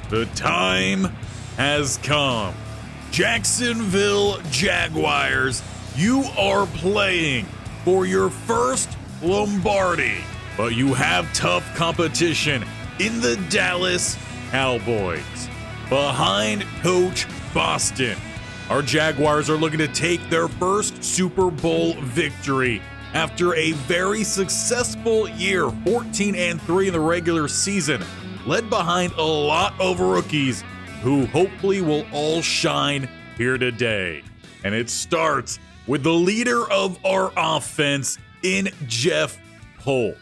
The time has come. Jacksonville Jaguars, you are playing for your first Lombardi, but you have tough competition in the Dallas Cowboys. Behind Coach Boston, our Jaguars are looking to take their first Super Bowl victory after a very successful year, 14-3 in the regular season, led behind a lot of rookies who hopefully will all shine here today. And it starts with the leader of our offense in Jeff Polk,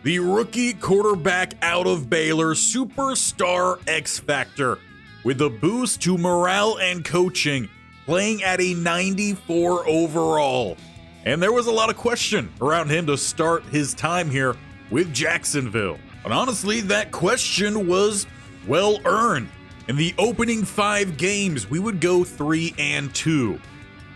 the rookie quarterback out of Baylor, superstar X Factor, with a boost to morale and coaching, playing at a 94 overall. And there was a lot of question around him to start his time here with Jacksonville. But honestly, that question was well earned. In the opening 5 games, we would go 3-2.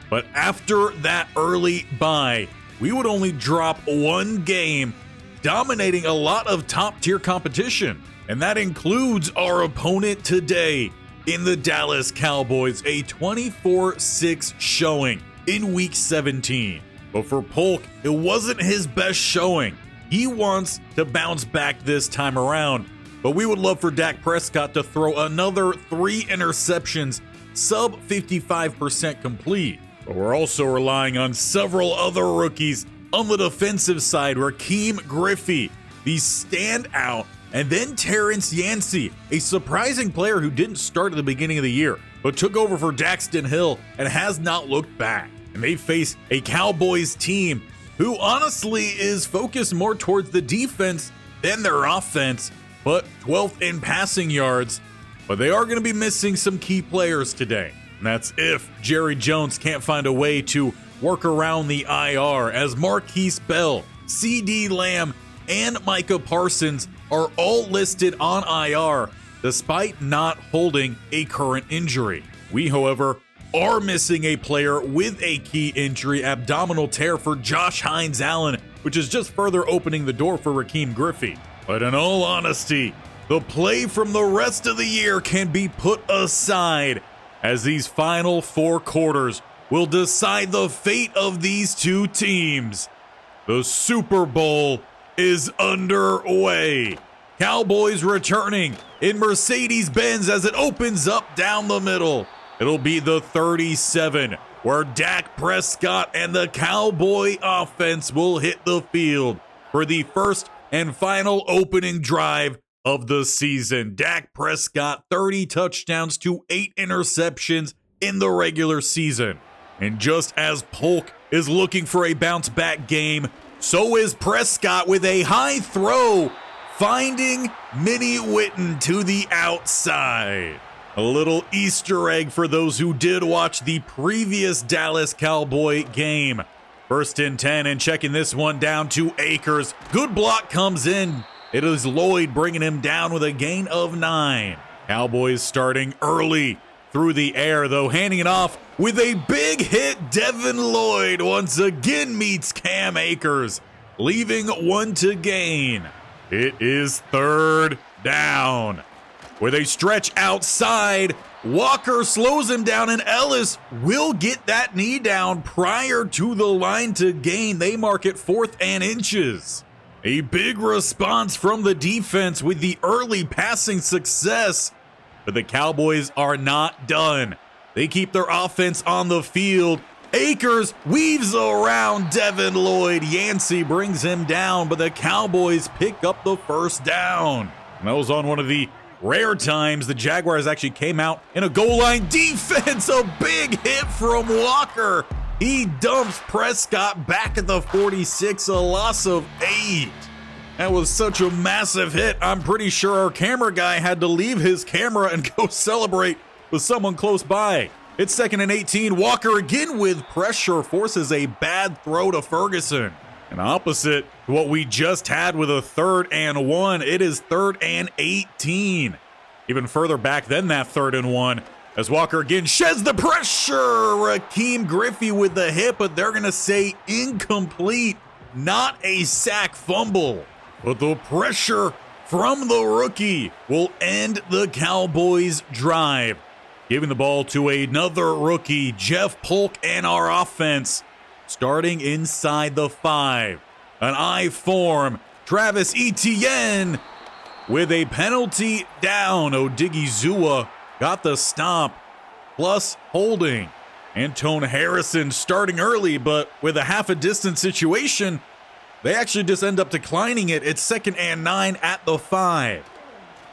But after that early bye, we would only drop 1 game, dominating a lot of top-tier competition. And that includes our opponent today in the Dallas Cowboys, a 24-6 showing in Week 17. But for Polk, it wasn't his best showing. He wants to bounce back this time around, but we would love for Dak Prescott to throw another 3 interceptions, sub 55% complete. But we're also relying on several other rookies on the defensive side, Raheem Griffey, the standout, and then Terrence Yancey, a surprising player who didn't start at the beginning of the year, but took over for Daxton Hill and has not looked back. And they face a Cowboys team who honestly is focused more towards the defense than their offense, but 12th in passing yards. But they are going to be missing some key players today. And that's if Jerry Jones can't find a way to work around the IR, as Marquise Bell, CD Lamb, and Micah Parsons are all listed on IR despite not holding a current injury. We, however, are missing a player with a key injury, abdominal tear for Josh Hines Allen, which is just further opening the door for Raheem Griffey. But in all honesty, the play from the rest of the year can be put aside, as these final 4 quarters will decide the fate of these two teams. The Super Bowl is underway. Cowboys returning in Mercedes-Benz as it opens up down the middle. It'll be the 37, where Dak Prescott and the Cowboy offense will hit the field for the first and final opening drive of the season. Dak Prescott, 30 touchdowns to 8 interceptions in the regular season. And just as Polk is looking for a bounce-back game, so is Prescott with a high throw, finding Minnie Witten to the outside. A little Easter egg for those who did watch the previous Dallas Cowboy game. 1st and 10, and checking this one down to Akers. Good block comes in. It is Lloyd bringing him down with a gain of 9. Cowboys starting early through the air, though, handing it off with a big hit. Devin Lloyd once again meets Cam Akers, leaving 1 to gain. It is 3rd down. With a stretch outside, Walker slows him down, and Ellis will get that knee down prior to the line to gain. They mark it 4th and inches. A big response from the defense with the early passing success, but the Cowboys are not done. They keep their offense on the field. Akers weaves around Devin Lloyd. Yancey brings him down, but the Cowboys pick up the 1st down. And that was on one of the rare times the Jaguars actually came out in a goal line defense. A big hit from Walker. He dumps Prescott back at the 46, a loss of 8. That was such a massive hit. I'm pretty sure our camera guy had to leave his camera and go celebrate with someone close by. It's 2nd and 18. Walker again with pressure forces a bad throw to Ferguson. And opposite to what we just had with a 3rd and 1, it is 3rd and 18. Even further back than that 3rd and 1, as Walker again sheds the pressure. Raheem Griffey with the hit, but they're going to say incomplete, not a sack fumble. But the pressure from the rookie will end the Cowboys' drive. Giving the ball to another rookie, Jeff Polk, and our offense starting inside the 5. An I form, Travis Etienne with a penalty down. Odigizua got the stop, plus holding. Antone Harrison starting early, but with a half a distance situation, they actually just end up declining it. It's 2nd and 9 at the 5.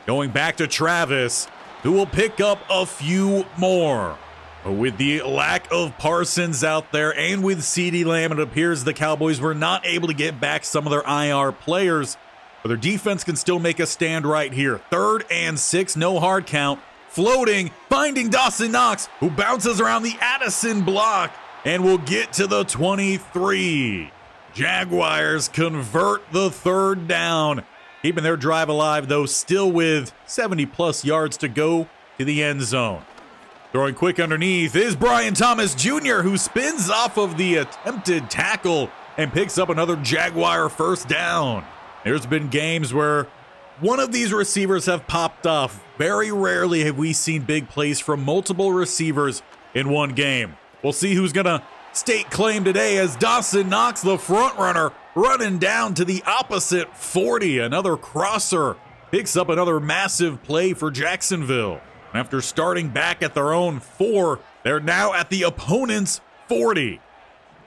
Going back to Travis, who will pick up a few more. But with the lack of Parsons out there and with CeeDee Lamb, it appears the Cowboys were not able to get back some of their IR players. But their defense can still make a stand right here. 3rd and 6, no hard count. Floating, finding Dawson Knox, who bounces around the Addison block and will get to the 23. Jaguars convert the 3rd down. Keeping their drive alive, though, still with 70-plus yards to go to the end zone. Throwing quick underneath is Brian Thomas Jr., who spins off of the attempted tackle and picks up another Jaguar first down. There's been games where one of these receivers have popped off. Very rarely have we seen big plays from multiple receivers in one game. We'll see who's going to stake claim today as Dawson Knox, the front runner, running down to the opposite 40. Another crosser picks up another massive play for Jacksonville. After starting back at their own 4, they're now at the opponent's 40.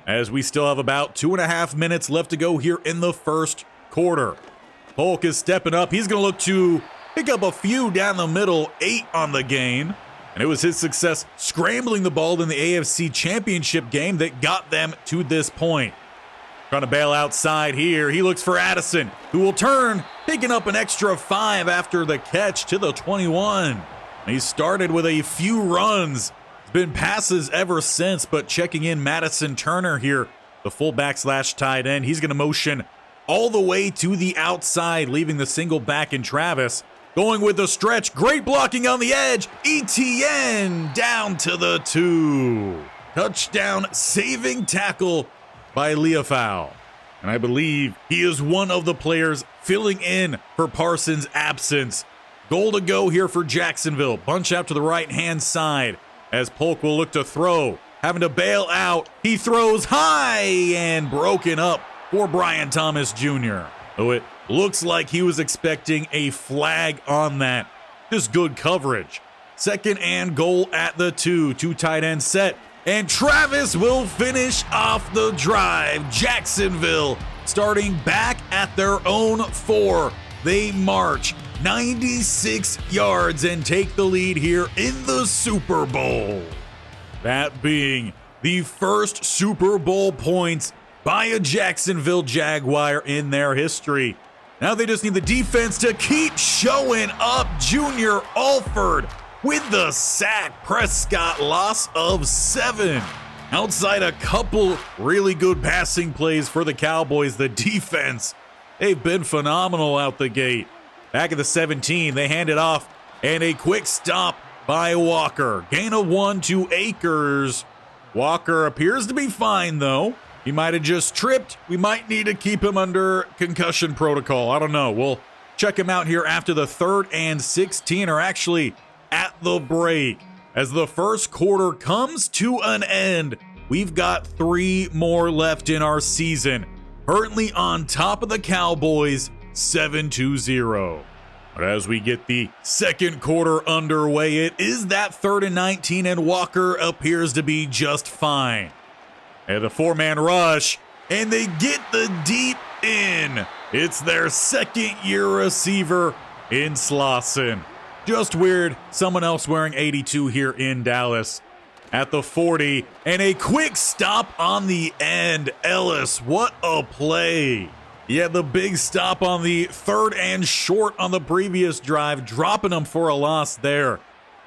As we still have about 2.5 minutes left to go here in the first quarter. Polk is stepping up. He's going to look to pick up a few down the middle, 8 on the game. And it was his success scrambling the ball in the AFC Championship game that got them to this point. Trying to bail outside here. He looks for Addison, who will turn, picking up an extra 5 after the catch to the 21. He started with a few runs. It's been passes ever since, but checking in Madison Turner here, the fullback / tight end. He's going to motion all the way to the outside, leaving the single back in Travis. Going with the stretch, great blocking on the edge. Etienne down to the 2. Touchdown saving tackle by Leofau. And I believe he is one of the players filling in for Parsons' absence. Goal to go here for Jacksonville. Bunch out to the right-hand side as Polk will look to throw. Having to bail out. He throws high and broken up for Brian Thomas Jr. Oh, it looks like he was expecting a flag on that. Just good coverage. 2nd and goal at the 2. 2 tight end set. And Travis will finish off the drive. Jacksonville starting back at their own 4. They march 96 yards and take the lead here in the Super Bowl. That being the first Super Bowl points by a Jacksonville Jaguar in their history. Now they just need the defense to keep showing up. Junior Alford with the sack. Prescott loss of 7. Outside a couple really good passing plays for the Cowboys, the defense, they've been phenomenal out the gate. Back at the 17, they hand it off, and a quick stop by Walker. Gain of 1 to Akers. Walker appears to be fine, though. He might have just tripped. We might need to keep him under concussion protocol. I don't know. We'll check him out here after the 3rd and 16, or actually at the break. As the first quarter comes to an end, we've got 3 more left in our season. Currently on top of the Cowboys, 7-0. But as we get the second quarter underway, it is that 3rd and 19, and Walker appears to be just fine. And a 4-man rush, and they get the deep in. It's their 2nd-year receiver in Slauson. Just weird, someone else wearing 82 here in Dallas. At the 40, and a quick stop on the end. Ellis, what a play. Yeah, the big stop on the 3rd and short on the previous drive, dropping them for a loss there.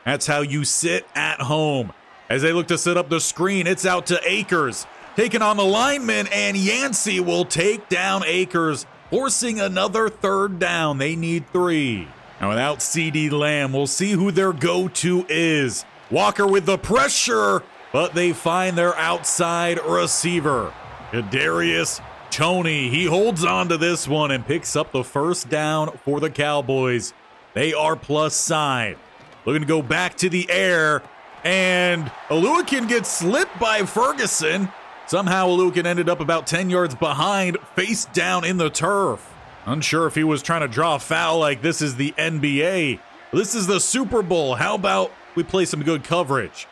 That's how you sit at home. As they look to set up the screen, it's out to Akers. Taking on the lineman, and Yancey will take down Akers, forcing another 3rd down. They need 3. Now without CeeDee Lamb, we'll see who their go-to is. Walker with the pressure, but they find their outside receiver. Kadarius Tony, he holds on to this one and picks up the first down for the Cowboys. They are plus side. Looking to go back to the air, and Oluwakin gets slipped by Ferguson. Somehow Oluwakin ended up about 10 yards behind, face down in the turf. Unsure if he was trying to draw a foul like this is the NBA. This is the Super Bowl. How about we play some good coverage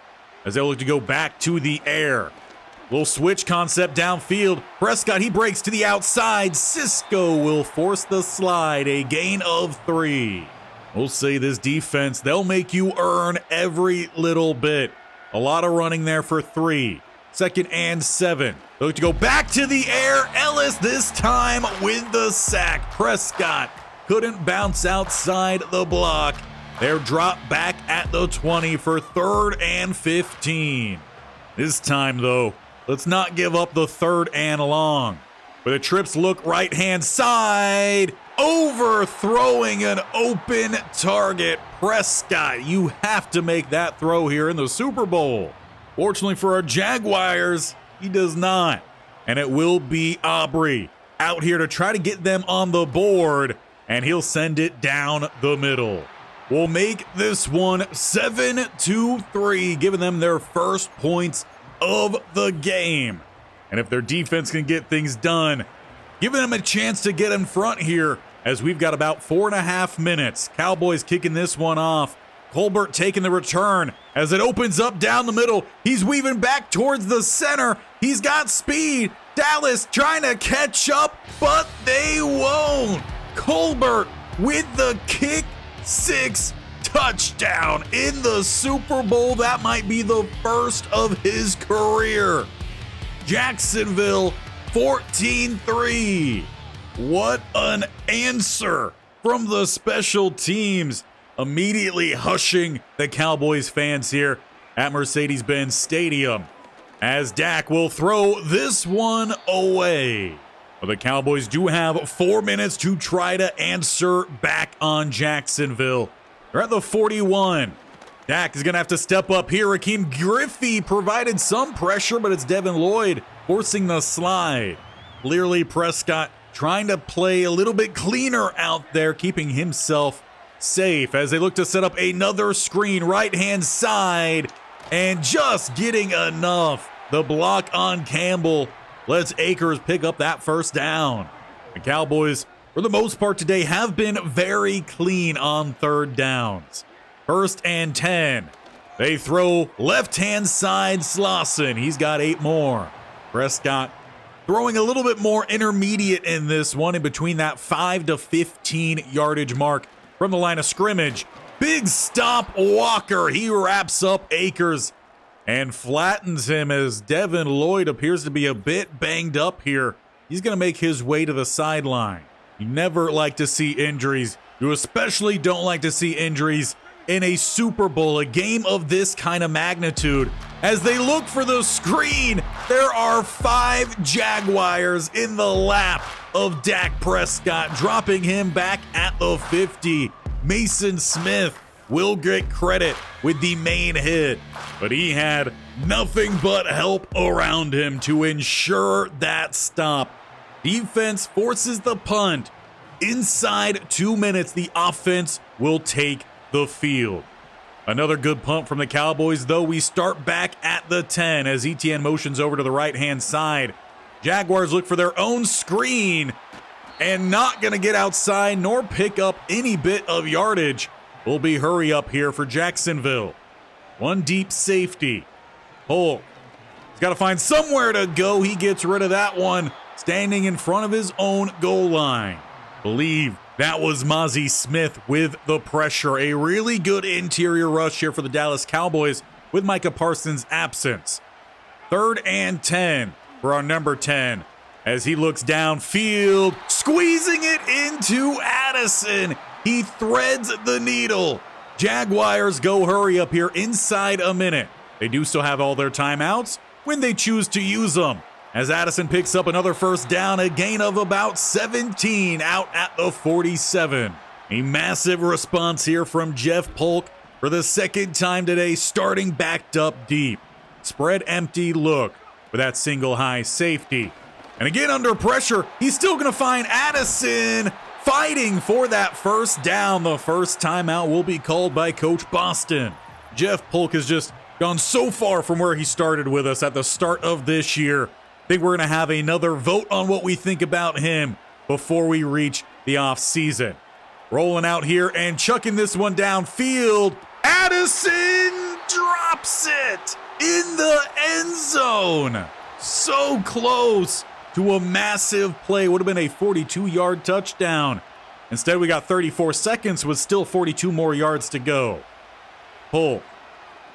as they look to go back to the air. Little switch concept downfield. Prescott, he breaks to the outside. Cisco will force the slide, a gain of 3. We'll say this defense, they'll make you earn every little bit. A lot of running there for 3. 2nd and 7. Look to go back to the air. Ellis this time with the sack. Prescott couldn't bounce outside the block. They're dropped back at the 20 for 3rd and 15. This time, though, let's not give up the 3rd and long. With the trips look right-hand side. Overthrowing an open target. Prescott, you have to make that throw here in the Super Bowl. Fortunately for our Jaguars, he does not. And it will be Aubrey out here to try to get them on the board, and he'll send it down the middle. We'll make this one 7-3, giving them their first points of the game. And if their defense can get things done, giving them a chance to get in front here as we've got about 4.5 minutes. Cowboys kicking this one off. Colbert taking the return as it opens up down the middle. He's weaving back towards the center. He's got speed. Dallas trying to catch up, but they won't. Colbert with the kick 6 touchdown in the Super Bowl. That might be the first of his career. Jacksonville 14-3. What an answer from the special teams. Immediately hushing the Cowboys fans here at Mercedes-Benz Stadium as Dak will throw this one away. But the Cowboys do have 4 minutes to try to answer back on Jacksonville. They're at the 41. Dak is going to have to step up here. Raheem Griffey provided some pressure, but it's Devin Lloyd forcing the slide. Clearly Prescott trying to play a little bit cleaner out there, keeping himself safe as they look to set up another screen right-hand side, and just getting enough. The block on Campbell lets Akers pick up that first down. The Cowboys, for the most part today, have been very clean on 3rd downs. 1st and 10. They throw left-hand side Slauson. He's got 8 more. Prescott throwing a little bit more intermediate in this one, in between that 5 to 15 yardage mark from the line of scrimmage. Big stop Walker. He wraps up Akers and flattens him as Devin Lloyd appears to be a bit banged up here. He's going to make his way to the sideline. You never like to see injuries. You especially don't like to see injuries in a Super Bowl, a game of this kind of magnitude. As they look for the screen, there are 5 Jaguars in the lap of Dak Prescott, dropping him back at the 50. Mason Smith will get credit with the main hit, but he had nothing but help around him to ensure that stop. Defense forces the punt. Inside 2 minutes, the offense will take the field. Another good punt from the Cowboys, though. We start back at the 10 as Etienne motions over to the right-hand side. Jaguars look for their own screen and not going to get outside nor pick up any bit of yardage. Will be hurry up here for Jacksonville. One deep safety. Polk. He's got to find somewhere to go. He gets rid of that one, standing in front of his own goal line. Believe that was Mozzie Smith with the pressure. A really good interior rush here for the Dallas Cowboys with Micah Parsons' absence. 3rd and 10 for our number 10 as he looks downfield, squeezing it into Addison. He threads the needle. Jaguars go hurry up here inside a minute. They do still have all their timeouts when they choose to use them. As Addison picks up another first down, a gain of about 17 out at the 47. A massive response here from Jeff Polk for the 2nd time today, starting backed up deep. Spread empty look with that single high safety. And again, under pressure, he's still going to find Addison fighting for that first down. The first timeout will be called by Coach Boston. Jeff Polk has just gone so far from where he started with us at the start of this year. I think we're going to have another vote on what we think about him before we reach the offseason. Rolling out here and chucking this one downfield. Addison drops it in the end zone. So close to a massive play. Would have been a 42-yard touchdown. Instead, we got 34 seconds with still 42 more yards to go. Polk.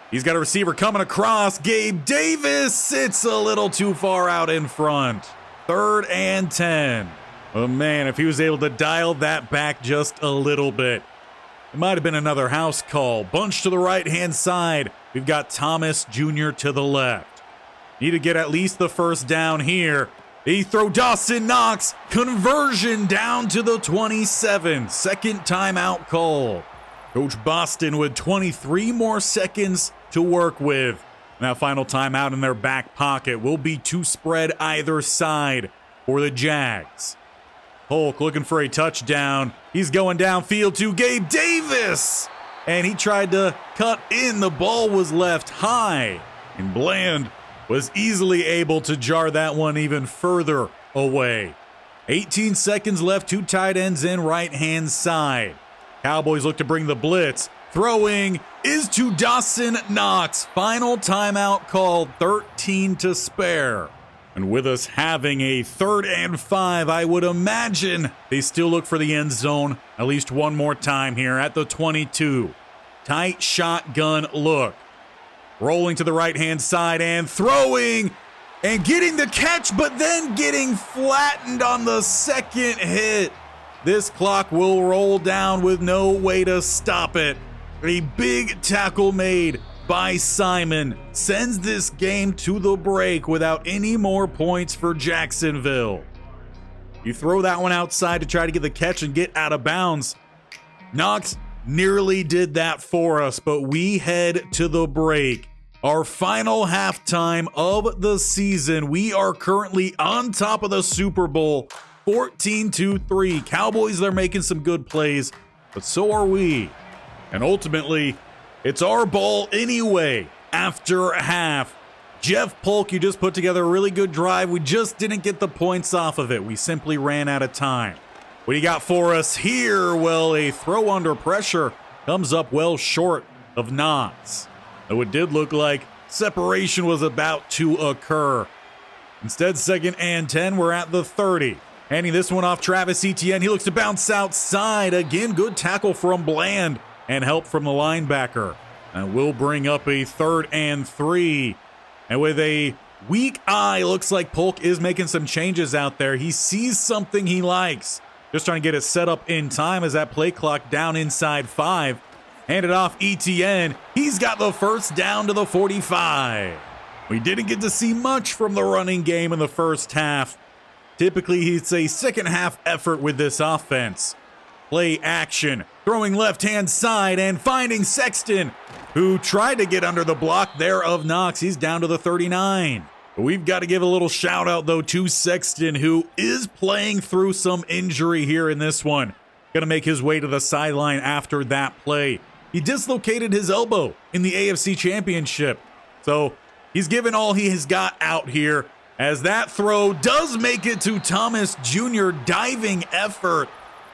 He's got a receiver coming across. Gabe Davis sits a little too far out in front. 3rd and 10. Oh man, if he was able to dial that back just a little bit. It might have been another house call. Bunch to the right-hand side. We've got Thomas Jr. to the left. Need to get at least the first down here. They throw Dawson Knox. Conversion down to the 27. Second timeout call. Coach Boston with 23 more seconds to work with. Now final timeout in their back pocket will be to spread either side for the Jags. Polk looking for a touchdown. He's going downfield to Gabe Davis. And he tried to cut in. The ball was left high. And Bland was easily able to jar that one even further away. 18 seconds left. 2 tight ends in right-hand side. Cowboys look to bring the blitz. Throwing is to Dawson Knox. Final timeout called. 13 to spare. And with us having a 3rd and 5, I would imagine they still look for the end zone at least one more time here at the 22. Tight shotgun look. Rolling to the right-hand side and throwing and getting the catch, but then getting flattened on the second hit. This clock will roll down with no way to stop it. A big tackle made by Simon sends this game to the break without any more points for Jacksonville. You throw that one outside to try to get the catch and get out of bounds. Knox nearly did that for us, but we head to the break. Our final halftime of the season. We are currently on top of the Super Bowl, 14-3. Cowboys, they're making some good plays, but so are we. And ultimately, it's our ball anyway after half. Jeff Polk, you just put together a really good drive. We just didn't get the points off of it. We simply ran out of time. What do you got for us here? Well, a throw under pressure comes up well short of Knox. Though it did look like separation was about to occur. Instead, 2nd and 10, we're at the 30. Handing this one off Travis Etienne. He looks to bounce outside. Again, good tackle from Bland and help from the linebacker. And we'll bring up a 3rd and 3. And with a weak eye, looks like Polk is making some changes out there. He sees something he likes. Just trying to get it set up in time as that play clock down inside 5. Handed off Etienne. He's got the first down to the 45. We didn't get to see much from the running game in the first half. Typically, it's a second half effort with this offense. Play action, throwing left-hand side and finding Sexton, who tried to get under the block there of Knox. He's down to the 39. We've got to give a little shout out, though, to Sexton, who is playing through some injury here in this one. Going to make his way to the sideline after that play. He dislocated his elbow in the AFC Championship. So he's given all he has got out here, as that throw does make it to Thomas Jr. Diving effort.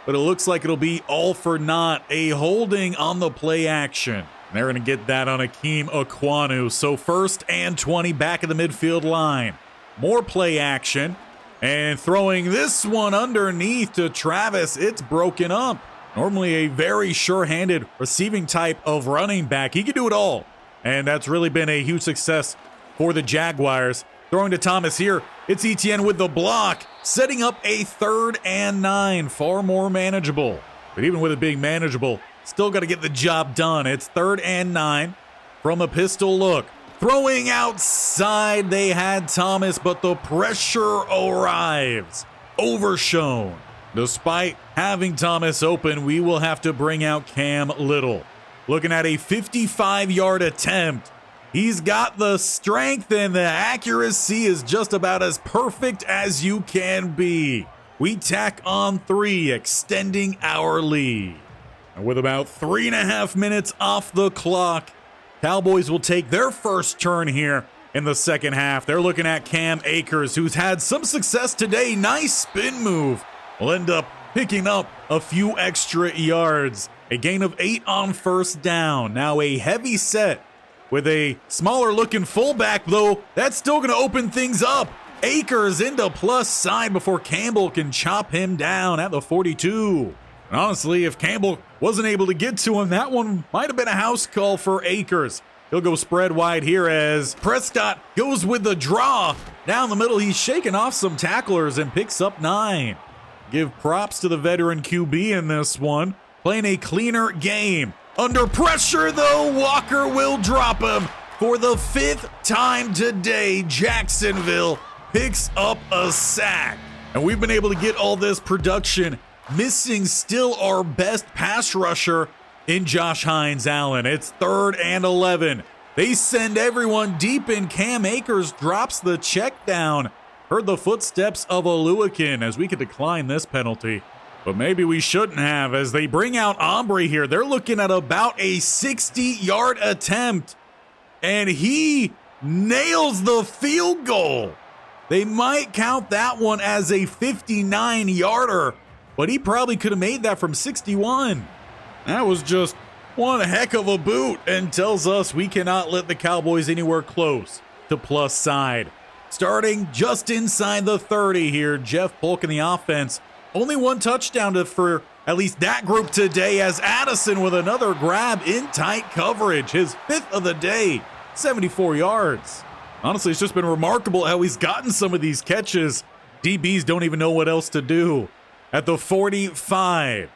But it looks like it'll be all for naught. A holding on the play action. And they're going to get that on Akeem Okwonu. So 1st and 20 back at the midfield line. More play action. And throwing this one underneath to Travis. It's broken up. Normally a very sure-handed receiving type of running back. He can do it all. And that's really been a huge success for the Jaguars. Throwing to Thomas here. It's Etienne with the block, setting up a 3rd and 9. Far more manageable. But even with it being manageable, still got to get the job done. It's 3rd and 9 from a pistol look. Throwing outside, they had Thomas, but the pressure arrives. Overshown. Despite having Thomas open, we will have to bring out Cam Little. Looking at a 55-yard attempt. He's got the strength, and the accuracy is just about as perfect as you can be. We tack on 3, extending our lead. And with about 3.5 minutes off the clock, Cowboys will take their first turn here in the second half. They're looking at Cam Akers, who's had some success today. Nice spin move. Will end up picking up a few extra yards. A gain of 8 on first down. Now a heavy set with a smaller looking fullback, though. That's still going to open things up. Akers into plus side before Campbell can chop him down at the 42. And honestly, if Campbell wasn't able to get to him, that one might have been a house call for Akers. He'll go spread wide here as Prescott goes with the draw. Down the middle, he's shaking off some tacklers and picks up 9. Give props to the veteran QB in this one, playing a cleaner game. Under pressure, though, Walker will drop him. For the 5th time today, Jacksonville picks up a sack. And we've been able to get all this production, missing still our best pass rusher in Josh Hines-Allen. It's 3rd and 11. They send everyone deep, and Cam Akers drops the check down. Heard the footsteps of Oluwakin as we could decline this penalty. But maybe we shouldn't have, as they bring out Ombre here. They're looking at about a 60-yard attempt, and he nails the field goal. They might count that one as a 59-yarder, but he probably could have made that from 61. That was just one heck of a boot, and tells us we cannot let the Cowboys anywhere close to plus side. Starting just inside the 30 here, Jeff Polk in the offense. Only 1 touchdown for at least that group today, as Addison with another grab in tight coverage. His 5th of the day, 74 yards. Honestly, it's just been remarkable how he's gotten some of these catches. DBs don't even know what else to do. At the 45,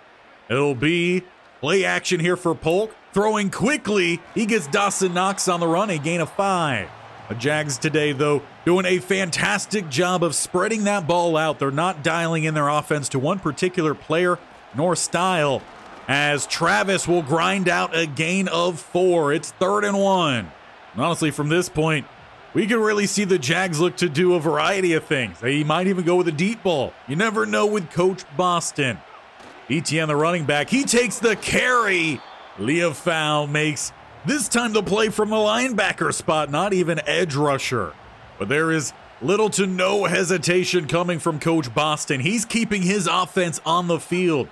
it'll be play action here for Polk. Throwing quickly, he gets Dawson Knox on the run, a gain of 5. The Jags today, though, doing a fantastic job of spreading that ball out. They're not dialing in their offense to one particular player nor style, as Travis will grind out a gain of 4. It's 3rd and 1. And honestly, from this point, we can really see the Jags look to do a variety of things. They might even go with a deep ball. You never know with Coach Boston. ETN, the running back, he takes the carry. Leofau makes this time the play from the linebacker spot, not even edge rusher. But there is little to no hesitation coming from Coach Boston. He's keeping his offense on the field.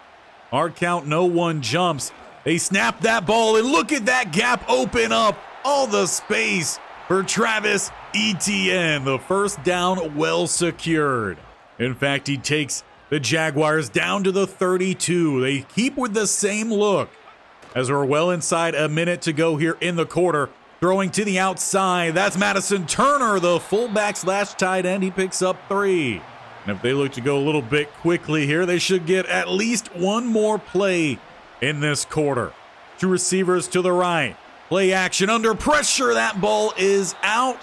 Hard count, no one jumps. They snap that ball, and look at that gap open up. All the space for Travis Etienne. The first down well secured. In fact, he takes the Jaguars down to the 32. They keep with the same look, as we're well inside a minute to go here in the quarter. Throwing to the outside, that's Madison Turner, the fullback / tight end. He picks up 3. And if they look to go a little bit quickly here, they should get at least one more play in this quarter. 2 receivers to the right. Play action under pressure. That ball is out,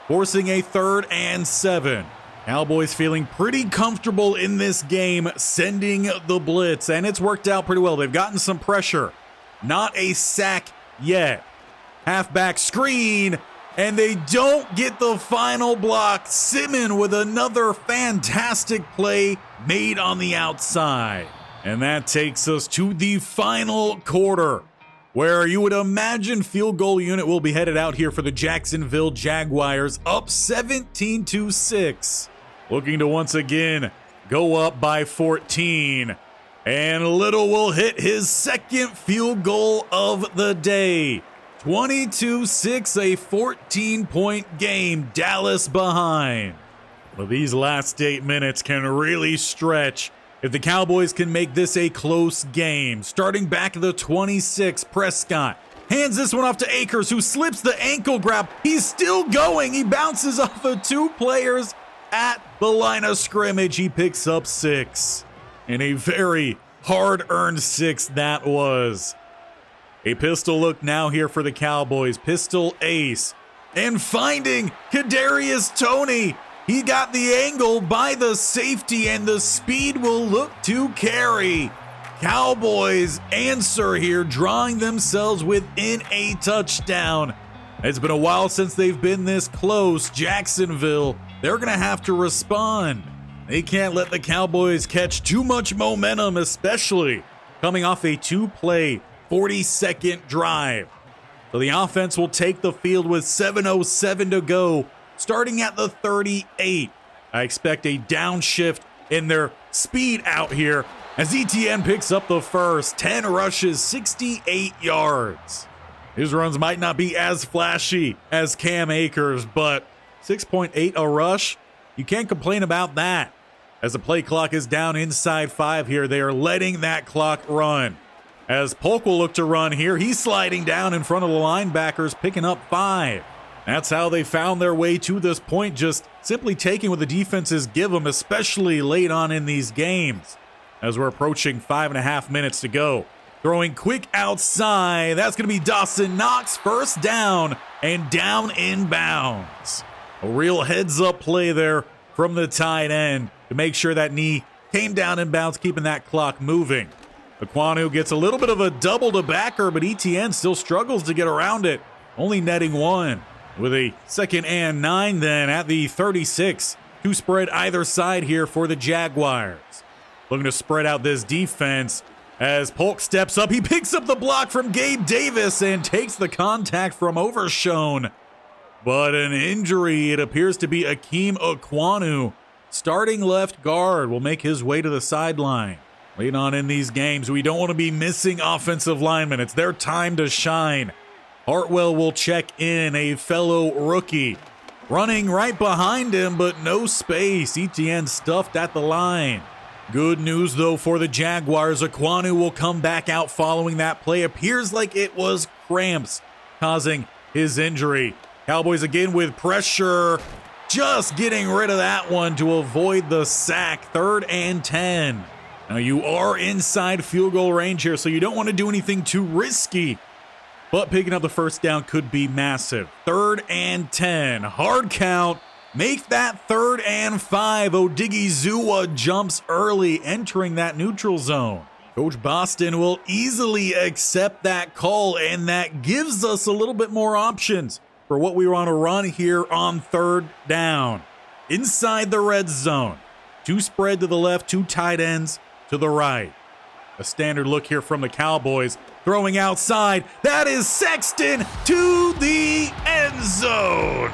forcing a 3rd and 7. Cowboys feeling pretty comfortable in this game, sending the blitz, and it's worked out pretty well. They've gotten some pressure. Not a sack yet. Halfback screen, and they don't get the final block. Simmons with another fantastic play made on the outside. And that takes us to the final quarter, where you would imagine field goal unit will be headed out here for the Jacksonville Jaguars, up 17-6. Looking to once again go up by 14. And Little will hit his 2nd field goal of the day. 22-6, a 14-point game. Dallas behind. Well, these last 8 minutes can really stretch if the Cowboys can make this a close game. Starting back at the 26, Prescott hands this one off to Akers, who slips the ankle grab. He's still going. He bounces off of 2 players at the line of scrimmage. He picks up 6. And a very hard-earned 6 that was. A pistol look now here for the Cowboys. Pistol ace. And finding Kadarius Toney. He got the angle by the safety, and the speed will look to carry. Cowboys answer here, drawing themselves within a touchdown It's been a while since they've been this close. Jacksonville, they're going to have to respond. They can't let the Cowboys catch too much momentum, especially coming off a 2-play, 40-second drive. So the offense will take the field with 7:07 to go, starting at the 38. I expect a downshift in their speed out here as Etienne picks up the first. 10 rushes, 68 yards. His runs might not be as flashy as Cam Akers, but 6.8 a rush, you can't complain about that. As the play clock is down inside 5 here, they are letting that clock run. As Polk will look to run here, he's sliding down in front of the linebackers, picking up 5. That's how they found their way to this point, just simply taking what the defenses give them, especially late on in these games. As we're approaching 5.5 minutes to go. Throwing quick outside. That's going to be Dawson Knox. First down and down in bounds. A real heads-up play there from the tight end to make sure that knee came down in bounds, keeping that clock moving. Aquanu gets a little bit of a double to backer, but Etienne still struggles to get around it, only netting 1. With a 2nd and 9 then at the 36. 2 spread either side here for the Jaguars. Looking to spread out this defense. As Polk steps up, he picks up the block from Gabe Davis and takes the contact from Overshone. But an injury, it appears to be Akeem Aquanu. Starting left guard will make his way to the sideline. Late on in these games, we don't want to be missing offensive linemen. It's their time to shine. Hartwell will check in, a fellow rookie. Running right behind him, but no space. Etienne stuffed at the line. Good news, though, for the Jaguars. Aquanu will come back out following that play. Appears like it was cramps causing his injury. Cowboys again with pressure. Just getting rid of that one to avoid the sack. 3rd and 10. Now, you are inside field goal range here, so you don't want to do anything too risky. But picking up the first down could be massive. 3rd and 10. Hard count. Make that 3rd and 5. Odigizua jumps early, entering that neutral zone. Coach Boston will easily accept that call, and that gives us a little bit more options for what we want to run here on 3rd down. Inside the red zone. 2 spread to the left, 2 tight ends to the right. A standard look here from the Cowboys. Throwing outside. That is Sexton to the end zone.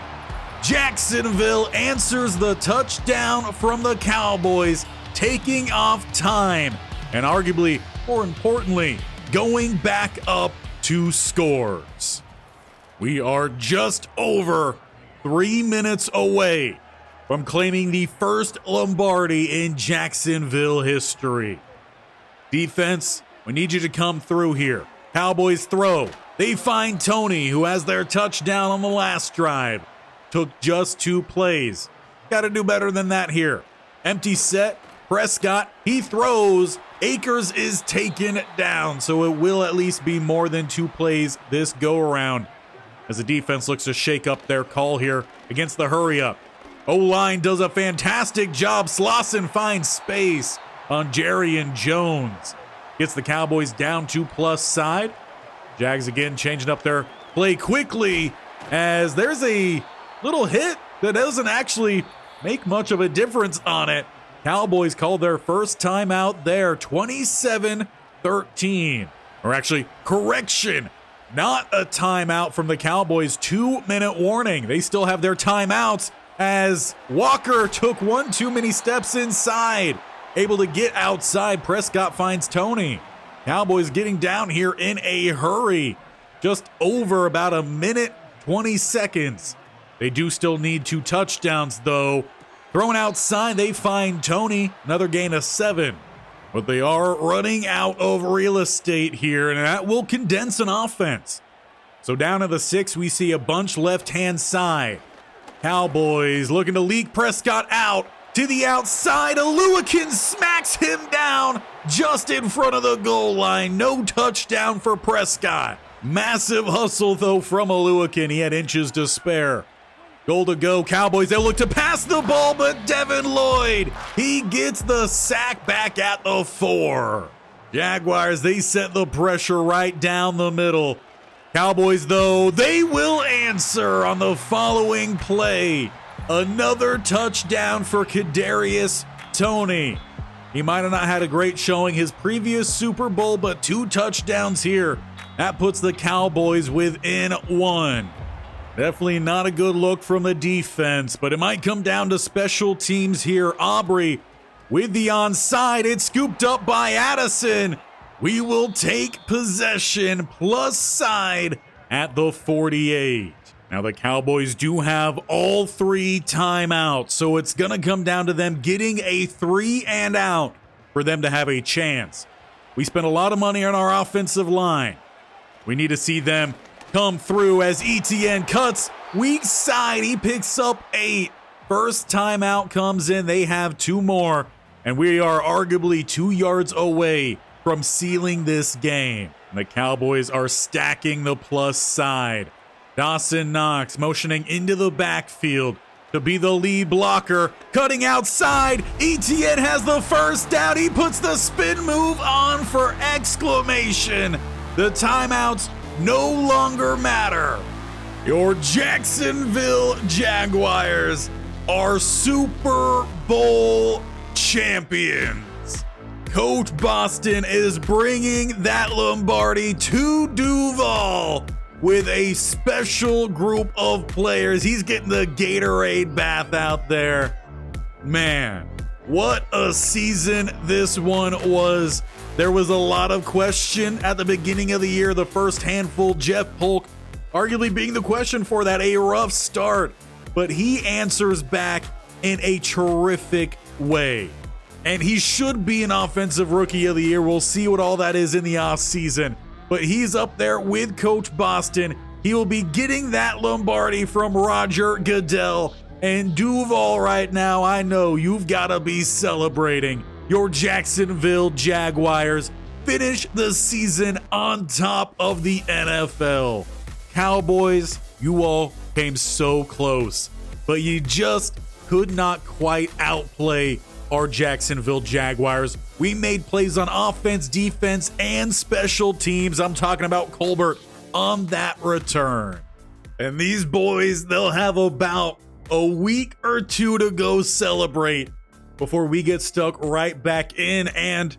Jacksonville answers the touchdown from the Cowboys, taking off time, and arguably, more importantly, going back up 2 scores. We are just over 3 minutes away from claiming the first Lombardi in Jacksonville history. Defense, we need you to come through here. Cowboys throw. They find Tony, who has their touchdown on the last drive. Took just 2 plays. Got to do better than that here. Empty set. Prescott, he throws. Akers is taken down, so it will at least be more than 2 plays this go-around as the defense looks to shake up their call here against the hurry-up. O-line does a fantastic job. Slauson finds space on Jerry and Jones. Gets the Cowboys down 2+ side. Jags again changing up their play quickly as there's a little hit that doesn't actually make much of a difference on it. Cowboys called their first timeout there, 27-13. Or actually, correction, not a timeout from the Cowboys. 2-minute warning. They still have their timeouts as Walker took 1 too many steps inside. Able to get outside. Prescott finds Tony. Cowboys getting down here in a hurry. Just over about 1:20 seconds. They do still need 2 touchdowns, though. Thrown outside, they find Tony. Another gain of 7. But they are running out of real estate here, and that will condense an offense. So down to the 6, we see a bunch left-hand side. Cowboys looking to leak Prescott out to the outside. Aluakin smacks him down just in front of the goal line. No touchdown for Prescott. Massive hustle, though, from Aluakin. He had inches to spare. Goal to go. Cowboys, they look to pass the ball, but Devin Lloyd, he gets the sack back at the 4. Jaguars, they set the pressure right down the middle. Cowboys, though, they will answer on the following play. Another touchdown for Kadarius Toney. He might have not had a great showing his previous Super Bowl, but 2 touchdowns here. That puts the Cowboys within 1. Definitely not a good look from the defense, but it might come down to special teams here. Aubrey with the onside. It's scooped up by Addison. We will take possession plus side at the 48. Now the Cowboys do have all 3 timeouts, so it's going to come down to them getting a 3 and out for them to have a chance. We spent a lot of money on our offensive line. We need to see them come through as ETN cuts weak side. He picks up 8. First timeout comes in. They have 2 more, and we are arguably 2 yards away from sealing this game. The Cowboys are stacking the plus side. Dawson Knox motioning into the backfield to be the lead blocker. Cutting outside. ETN has the first down. He puts the spin move on for exclamation. The timeouts no longer matter. Your Jacksonville Jaguars are Super Bowl champions. Coach Boston is bringing that Lombardi to Duval with a special group of players. He's getting the Gatorade bath out there. Man, what a season this one was. There was a lot of question at the beginning of the year. The first handful, Jeff Polk arguably being the question for that, a rough start. But he answers back in a terrific way. And he should be an offensive rookie of the year. We'll see what all that is in the offseason. But he's up there with Coach Boston. He will be getting that Lombardi from Roger Goodell. And Duval right now, I know you've got to be celebrating. Your Jacksonville Jaguars finish the season on top of the NFL. Cowboys, you all came so close, but you just could not quite outplay our Jacksonville Jaguars. We made plays on offense, defense, and special teams. I'm talking about Colbert on that return. And these boys, they'll have about a week or 2 to go celebrate before we get stuck right back in. And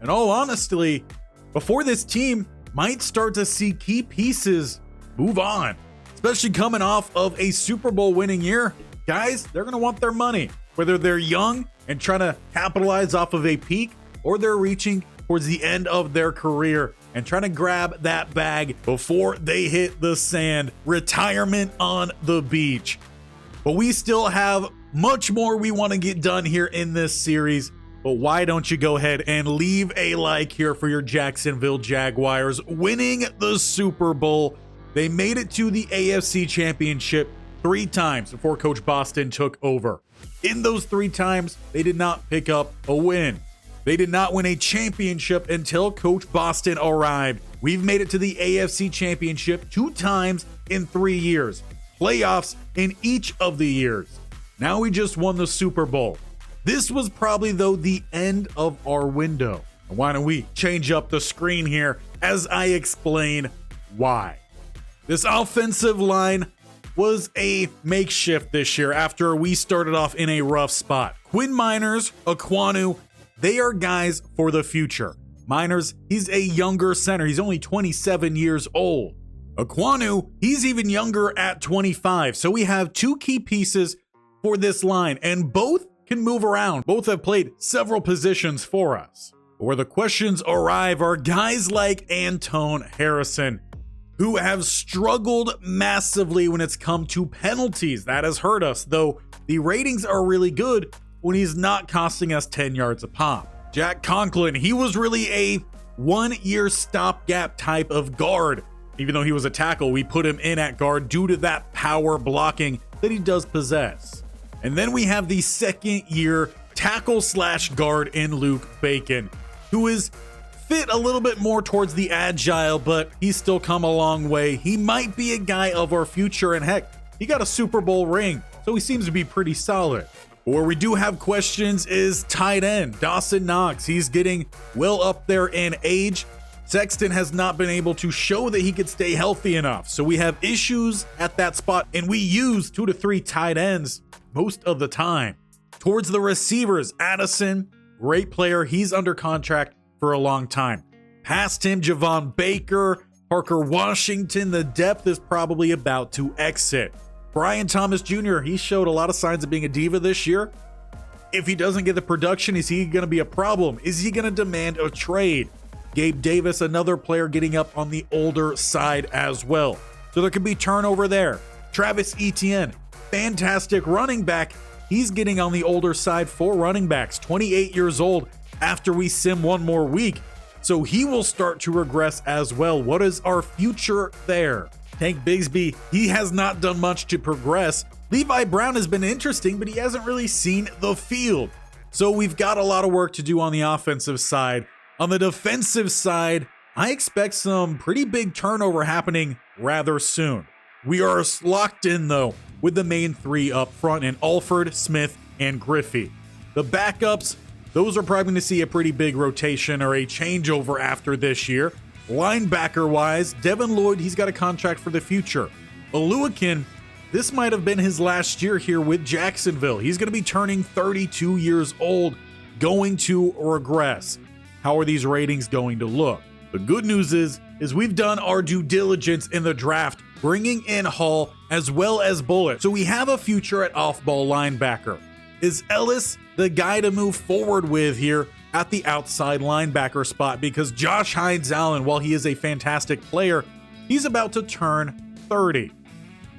in all honesty, before this team might start to see key pieces move on, especially coming off of a Super Bowl winning year. Guys, they're going to want their money, whether they're young and trying to capitalize off of a peak, or they're reaching towards the end of their career and trying to grab that bag before they hit the sand. Retirement on the beach. But we still have much more we want to get done here in this series. But why don't you go ahead and leave a like here for your Jacksonville Jaguars winning the Super Bowl. They made it to the AFC Championship 3 times before Coach Boston took over. In those 3 times, they did not pick up a win. They did not win a championship until Coach Boston arrived. We've made it to the AFC Championship 2 times in 3 years. Playoffs in each of the years. Now we just won the Super Bowl. This was probably, though, the end of our window. Why don't we change up the screen here as I explain why. This offensive line was a makeshift this year after we started off in a rough spot. Quinn Miners, Aquanu, they are guys for the future. Miners, he's a younger center. He's only 27 years old. Aquanu, he's even younger at 25. So we have 2 key pieces for this line, and both can move around. Both have played several positions for us. Where the questions arrive are guys like Antone Harrison, who have struggled massively when it's come to penalties. That has hurt us, though the ratings are really good when he's not costing us 10 yards a pop. Jack Conklin, he was really a 1-year stopgap type of guard. Even though he was a tackle, we put him in at guard due to that power blocking that he does possess. And then we have the 2nd-year tackle/guard in Luke Bacon, who is fit a little bit more towards the agile, but he's still come a long way. He might be a guy of our future, and heck, he got a Super Bowl ring, so he seems to be pretty solid. Where we do have questions is tight end Dawson Knox. He's getting well up there in age, Sexton has not been able to show that he could stay healthy enough, so we have issues at that spot, and we use 2 to 3 tight ends most of the time. Towards the receivers, Addison, great player, he's under contract for a long time. Past him, Javon Baker, Parker Washington, the depth is probably about to exit. Brian Thomas Jr., he showed a lot of signs of being a diva this year. If he doesn't get the production, is he going to be a problem? Is he going to demand a trade? Gabe Davis, another player getting up on the older side as well. So there could be turnover there. Travis Etienne, fantastic running back. He's getting on the older side for running backs, 28 years old after we sim one more week. So he will start to regress as well. What is our future there? Tank Bigsby, he has not done much to progress. Levi Brown has been interesting, but he hasn't really seen the field. So we've got a lot of work to do on the offensive side. On the defensive side, I expect some pretty big turnover happening rather soon. We are locked in, though, with the main 3 up front in Alford, Smith, and Griffey. The backups, those are probably going to see a pretty big rotation or a changeover after this year. Linebacker-wise, Devin Lloyd, he's got a contract for the future. Oluwakin, this might have been his last year here with Jacksonville. He's going to be turning 32 years old, going to regress. How are these ratings going to look? The good news is we've done our due diligence in the draft, bringing in Hall as well as Bullitt. So we have a future at off-ball linebacker. Is Ellis the guy to move forward with here at the outside linebacker spot? Because Josh Hines-Allen, while he is a fantastic player, he's about to turn 30.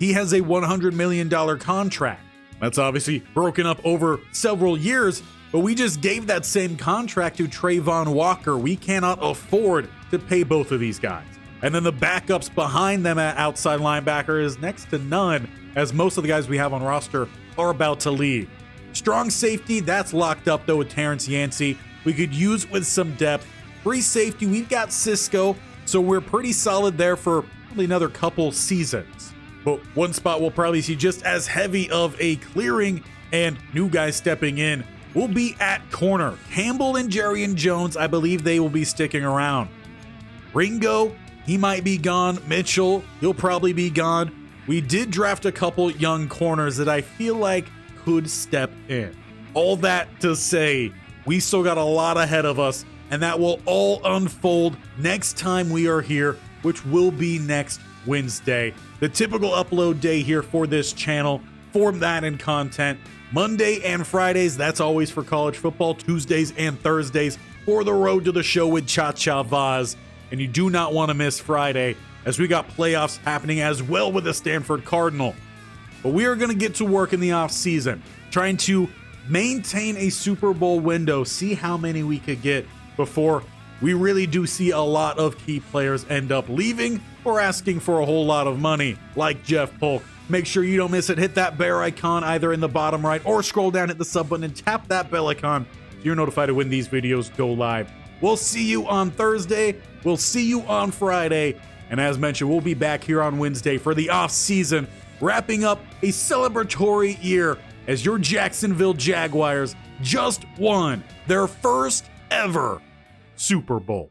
He has a $100 million contract. That's obviously broken up over several years, but we just gave that same contract to Trayvon Walker. We cannot afford to pay both of these guys. And then the backups behind them at outside linebacker is next to none, as most of the guys we have on roster are about to leave. Strong safety, that's locked up though with Terrence Yancey. We could use with some depth. Free safety, we've got Cisco, so we're pretty solid there for probably another couple seasons. But one spot we'll probably see just as heavy of a clearing and new guys stepping in will be at corner. Campbell and Jerry Jones, I believe they will be sticking around. Ringo, he might be gone. Mitchell, he'll probably be gone. We did draft a couple young corners that I feel like could step in. All that to say, we still got a lot ahead of us, and that will all unfold next time we are here, which will be next Wednesday. The typical upload day here for this channel for Madden content. Monday and Fridays, that's always for college football. Tuesdays and Thursdays for the road to the show with Cha Cha Vaz. And you do not want to miss Friday, as we got playoffs happening as well with the Stanford Cardinal. But we are going to get to work in the offseason, trying to maintain a Super Bowl window, see how many we could get before we really do see a lot of key players end up leaving or asking for a whole lot of money, like Jeff Polk. Make sure you don't miss it. Hit that bear icon either in the bottom right or scroll down, hit the sub button, and tap that bell icon so you're notified of when these videos go live. We'll see you on Thursday. We'll see you on Friday. And as mentioned, we'll be back here on Wednesday for the off season, wrapping up a celebratory year as your Jacksonville Jaguars just won their first ever Super Bowl.